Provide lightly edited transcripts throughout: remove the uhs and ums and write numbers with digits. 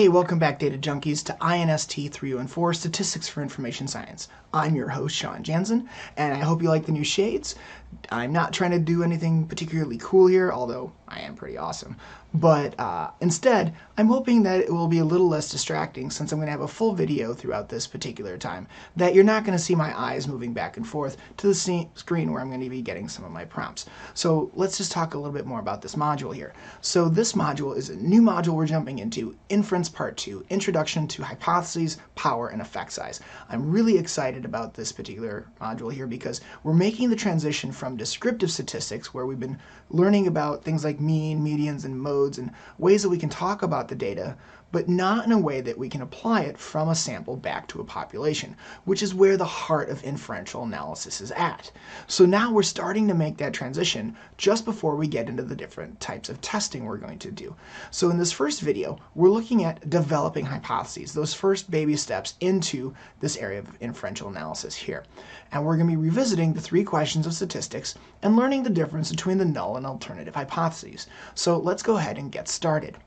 Hey, welcome back, Data Junkies, to INST 304 Statistics for Information Science. I'm your host, Sean Jansen, and I hope you like the new shades. I'm not trying to do anything particularly cool here, although I am pretty awesome. But instead, I'm hoping that it will be a little less distracting since I'm going to have a full video throughout this particular time, that you're not going to see my eyes moving back and forth to the screen where I'm going to be getting some of my prompts. So let's just talk a little bit more about this module here. So this module is a new module we're jumping into, Inference Part 2, Introduction to Hypotheses, Power, and Effect Size. I'm really excited about this particular module here because we're making the transition from descriptive statistics, where we've been learning about things like mean, medians, and modes, and ways that we can talk about the data, but not in a way that we can apply it from a sample back to a population, which is where the heart of inferential analysis is at. So now we're starting to make that transition just before we get into the different types of testing we're going to do. So in this first video, we're looking at developing hypotheses, those first baby steps into this area of inferential analysis here. And we're going to be revisiting the 3 questions of statistics and learning the difference between the null and alternative hypotheses. So let's go ahead and get started.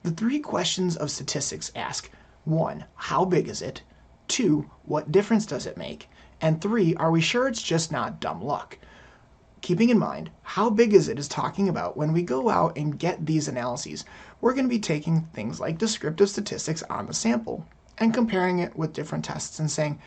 The 3 questions of statistics ask: 1. How big is it? 2. What difference does it make? And 3. Are we sure it's just not dumb luck? Keeping in mind, how big is it is talking about when we go out and get these analyses, we're going to be taking things like descriptive statistics on the sample and comparing it with different tests and saying,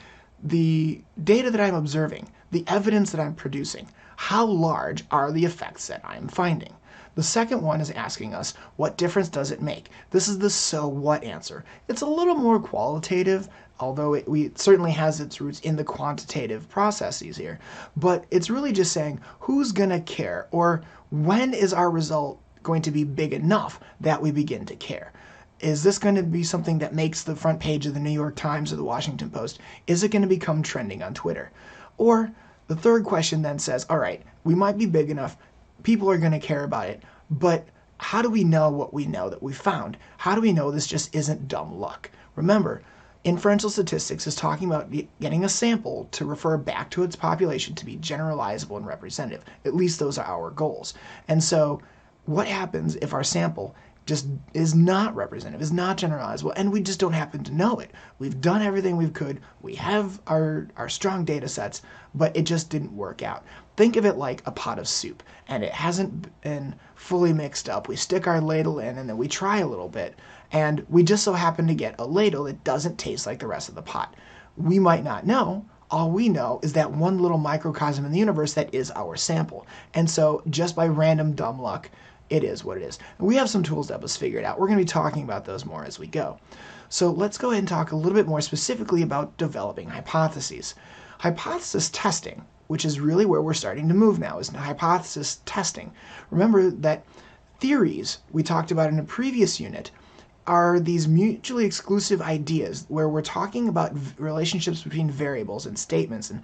the data that I'm observing, the evidence that I'm producing, how large are the effects that I'm finding? The second one is asking us, what difference does it make? This is the so what answer. It's a little more qualitative, although it certainly has its roots in the quantitative processes here. But it's really just saying, who's going to care? Or when is our result going to be big enough that we begin to care? Is this going to be something that makes the front page of the New York Times or the Washington Post? Is it going to become trending on Twitter? Or the third question then says, all right, we might be big enough, people are going to care about it, but how do we know what we know that we found? How do we know this just isn't dumb luck? Remember, inferential statistics is talking about getting a sample to refer back to its population to be generalizable and representative. At least those are our goals. And so what happens if our sample just is not representative, is not generalizable, and we just don't happen to know it? We've done everything we could, we have our strong data sets, but it just didn't work out. Think of it like a pot of soup, and it hasn't been fully mixed up. We stick our ladle in, and then we try a little bit, and we just so happen to get a ladle that doesn't taste like the rest of the pot. We might not know. All we know is that one little microcosm in the universe that is our sample. And so just by random dumb luck, it is what it is. And we have some tools to help us figure it out. We're going to be talking about those more as we go. So let's go ahead and talk a little bit more specifically about developing hypotheses. Hypothesis testing, which is really where we're starting to move now, is hypothesis testing. Remember that theories we talked about in a previous unit are these mutually exclusive ideas where we're talking about relationships between variables and statements and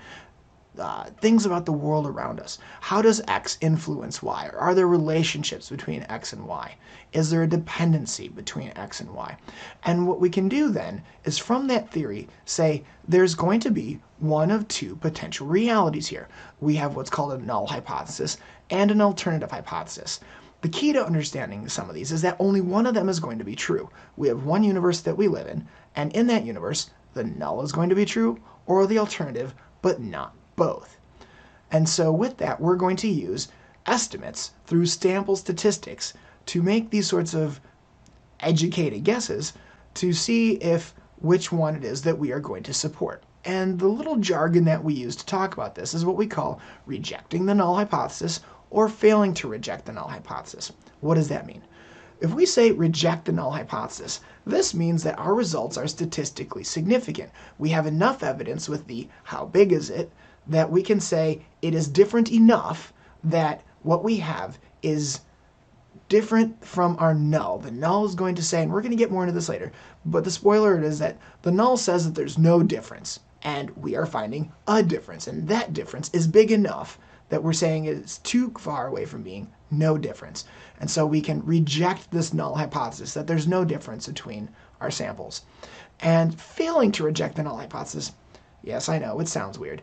things about the world around us. How does X influence Y? Or are there relationships between X and Y? Is there a dependency between X and Y? And what we can do then is from that theory say there's going to be one of 2 potential realities here. We have what's called a null hypothesis and an alternative hypothesis. The key to understanding some of these is that only one of them is going to be true. We have one universe that we live in, and in that universe, the null is going to be true, or the alternative, but not both. And so with that, we're going to use estimates through sample statistics to make these sorts of educated guesses to see if which one it is that we are going to support. And the little jargon that we use to talk about this is what we call rejecting the null hypothesis or failing to reject the null hypothesis. What does that mean? If we say reject the null hypothesis, this means that our results are statistically significant. We have enough evidence with the how big is it that we can say it is different enough that what we have is different from our null. The null is going to say, and we're going to get more into this later, but the spoiler is that the null says that there's no difference, and we are finding a difference, and that difference is big enough that we're saying it's too far away from being no difference. And so we can reject this null hypothesis that there's no difference between our samples. And failing to reject the null hypothesis, yes, I know, it sounds weird,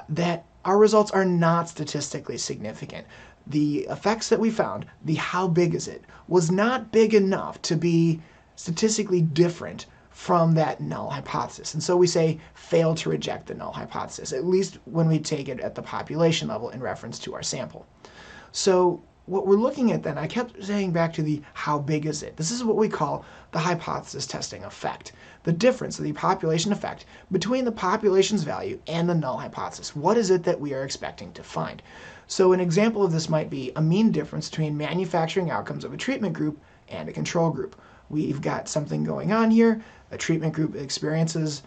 that our results are not statistically significant. The effects that we found, the how big is it, was not big enough to be statistically different from that null hypothesis. And so we say fail to reject the null hypothesis, at least when we take it at the population level in reference to our sample. So what we're looking at then, I kept saying back to the how big is it? This is what we call the hypothesis testing effect. The difference, the population effect, between the population's value and the null hypothesis. What is it that we are expecting to find? So an example of this might be a mean difference between manufacturing outcomes of a treatment group and a control group. We've got something going on here. A treatment group experiences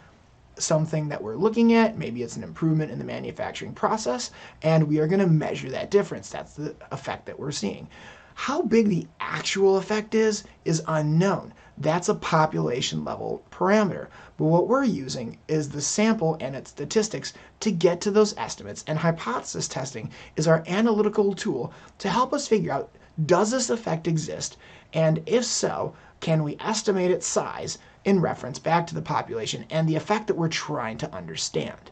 something that we're looking at, maybe it's an improvement in the manufacturing process, and we are going to measure that difference. That's the effect that we're seeing. How big the actual effect is unknown. That's a population level parameter. But what we're using is the sample and its statistics to get to those estimates, and hypothesis testing is our analytical tool to help us figure out, does this effect exist? And if so, can we estimate its size in reference back to the population and the effect that we're trying to understand?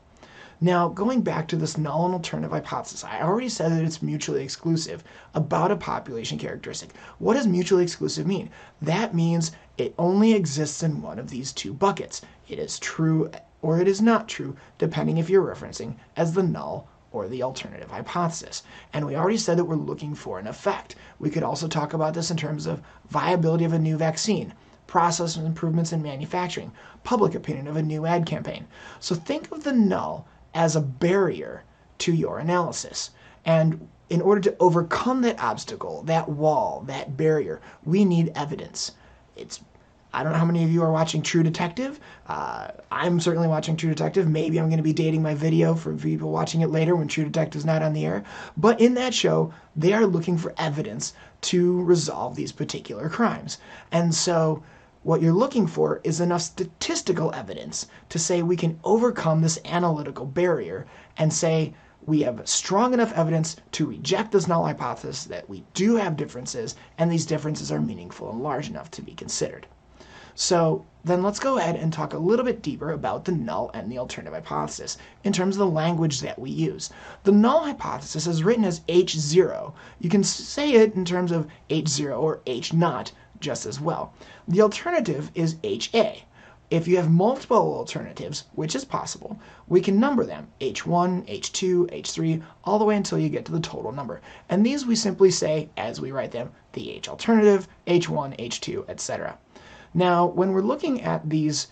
Now, going back to this null and alternative hypothesis, I already said that it's mutually exclusive about a population characteristic. What does mutually exclusive mean? That means it only exists in one of these two buckets. It is true or it is not true, depending if you're referencing as the null or the alternative hypothesis. And we already said that we're looking for an effect. We could also talk about this in terms of viability of a new vaccine, process improvements in manufacturing, public opinion of a new ad campaign. So think of the null as a barrier to your analysis. And in order to overcome that obstacle, that wall, that barrier, we need evidence. I don't know how many of you are watching True Detective. I'm certainly watching True Detective. Maybe I'm going to be dating my video for people watching it later when True Detective's not on the air. But in that show, they are looking for evidence to resolve these particular crimes. And so what you're looking for is enough statistical evidence to say we can overcome this analytical barrier and say we have strong enough evidence to reject this null hypothesis that we do have differences, and these differences are meaningful and large enough to be considered. So then let's go ahead and talk a little bit deeper about the null and the alternative hypothesis in terms of the language that we use. The null hypothesis is written as H0. You can say it in terms of H0 or H0 just as well. The alternative is HA. If you have multiple alternatives, which is possible, we can number them H1, H2, H3, all the way until you get to the total number. And these we simply say, as we write them, the H alternative, H1, H2, etc. Now, when we're looking at these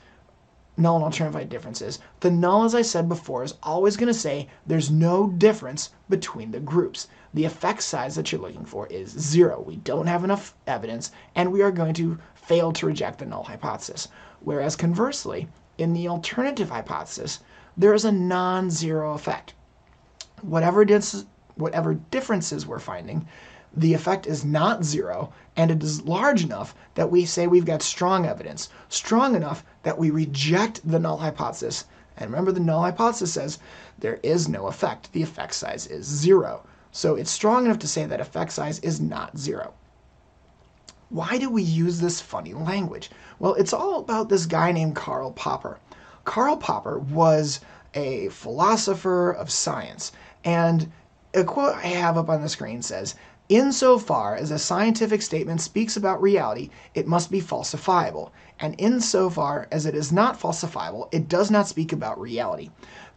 null and alternative differences, the null, as I said before, is always going to say there's no difference between the groups. The effect size that you're looking for is 0. We don't have enough evidence, and we are going to fail to reject the null hypothesis. Whereas conversely, in the alternative hypothesis, there is a non-zero effect. Whatever differences we're finding, the effect is not 0, and it is large enough that we say we've got strong evidence, strong enough that we reject the null hypothesis. And remember, the null hypothesis says there is no effect. The effect size is 0. So it's strong enough to say that effect size is not 0. Why do we use this funny language? Well, it's all about this guy named Karl Popper. Karl Popper was a philosopher of science, and a quote I have up on the screen says, "Insofar as a scientific statement speaks about reality, it must be falsifiable. And insofar as it is not falsifiable, it does not speak about reality."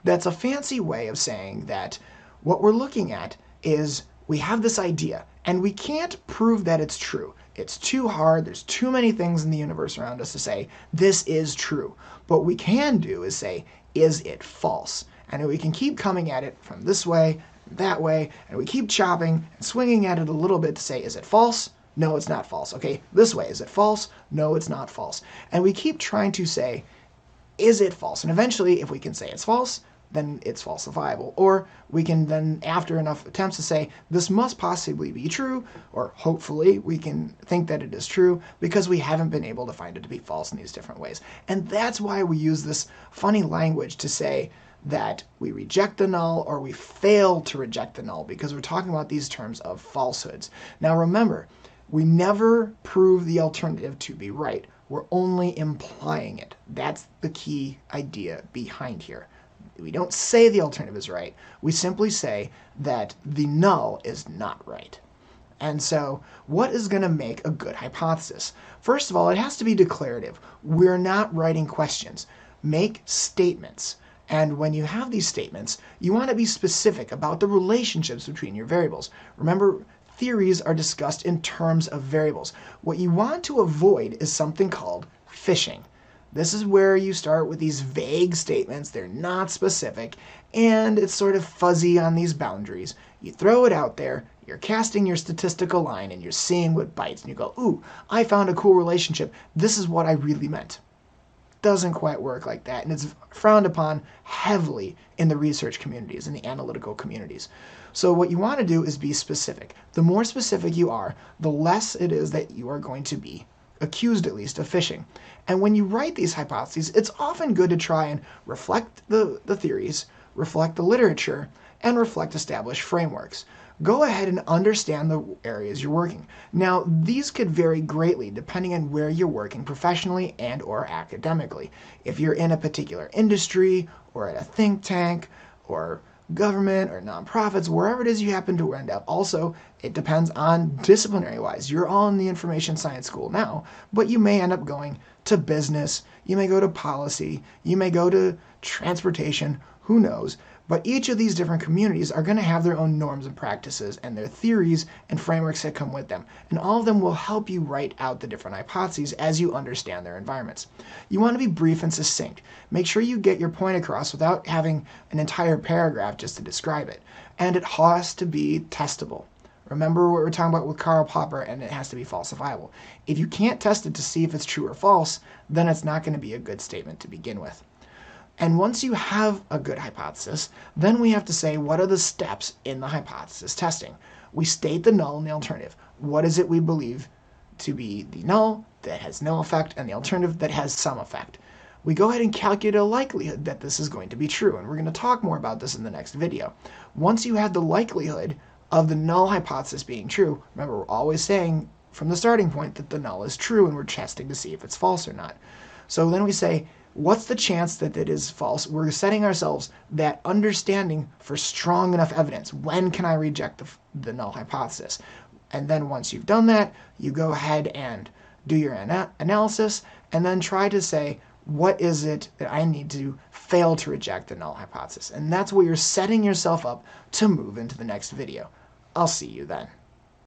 That's a fancy way of saying that what we're looking at is we have this idea, and we can't prove that it's true. It's too hard. There's too many things in the universe around us to say, this is true. But what we can do is say, is it false? And we can keep coming at it from this way, that way, and we keep chopping and swinging at it a little bit to say, is it false? No, it's not false. Okay, this way, is it false? No, it's not false. And we keep trying to say, is it false? And eventually, if we can say it's false, then it's falsifiable. Or we can then, after enough attempts to say, this must possibly be true, or hopefully we can think that it is true, because we haven't been able to find it to be false in these different ways. And that's why we use this funny language to say that we reject the null or we fail to reject the null, because we're talking about these terms of falsehoods. Now remember, we never prove the alternative to be right. We're only implying it. That's the key idea behind here. We don't say the alternative is right. We simply say that the null is not right. And so what is going to make a good hypothesis? First of all, it has to be declarative. We're not writing questions. Make statements. And when you have these statements, you want to be specific about the relationships between your variables. Remember, theories are discussed in terms of variables. What you want to avoid is something called fishing. This is where you start with these vague statements, they're not specific, and it's sort of fuzzy on these boundaries. You throw it out there, you're casting your statistical line, and you're seeing what bites, and you go, ooh, I found a cool relationship, this is what I really meant. Doesn't quite work like that, and it's frowned upon heavily in the research communities, in the analytical communities. So what you want to do is be specific. The more specific you are, the less it is that you are going to be accused, at least, of fishing. And when you write these hypotheses, it's often good to try and reflect the theories, reflect the literature, and reflect established frameworks. Go ahead and understand the areas you're working. Now, these could vary greatly depending on where you're working professionally and or academically. If you're in a particular industry or at a think tank or government or nonprofits, wherever it is you happen to end up. Also, it depends on disciplinary-wise. You're all in the information science school now, but you may end up going to business, you may go to policy, you may go to transportation, who knows. But each of these different communities are going to have their own norms and practices and their theories and frameworks that come with them. And all of them will help you write out the different hypotheses as you understand their environments. You want to be brief and succinct. Make sure you get your point across without having an entire paragraph just to describe it. And it has to be testable. Remember what we're talking about with Karl Popper, and it has to be falsifiable. If you can't test it to see if it's true or false, then it's not going to be a good statement to begin with. And once you have a good hypothesis, then we have to say, what are the steps in the hypothesis testing? We state the null and the alternative. What is it we believe to be the null that has no effect and the alternative that has some effect? We go ahead and calculate a likelihood that this is going to be true, and we're going to talk more about this in the next video. Once you have the likelihood of the null hypothesis being true, remember we're always saying from the starting point that the null is true and we're testing to see if it's false or not. So then we say, what's the chance that it is false? We're setting ourselves that understanding for strong enough evidence. When can I reject the null hypothesis? And then once you've done that, you go ahead and do your analysis and then try to say, what is it that I need to fail to reject the null hypothesis? And that's where you're setting yourself up to move into the next video. I'll see you then.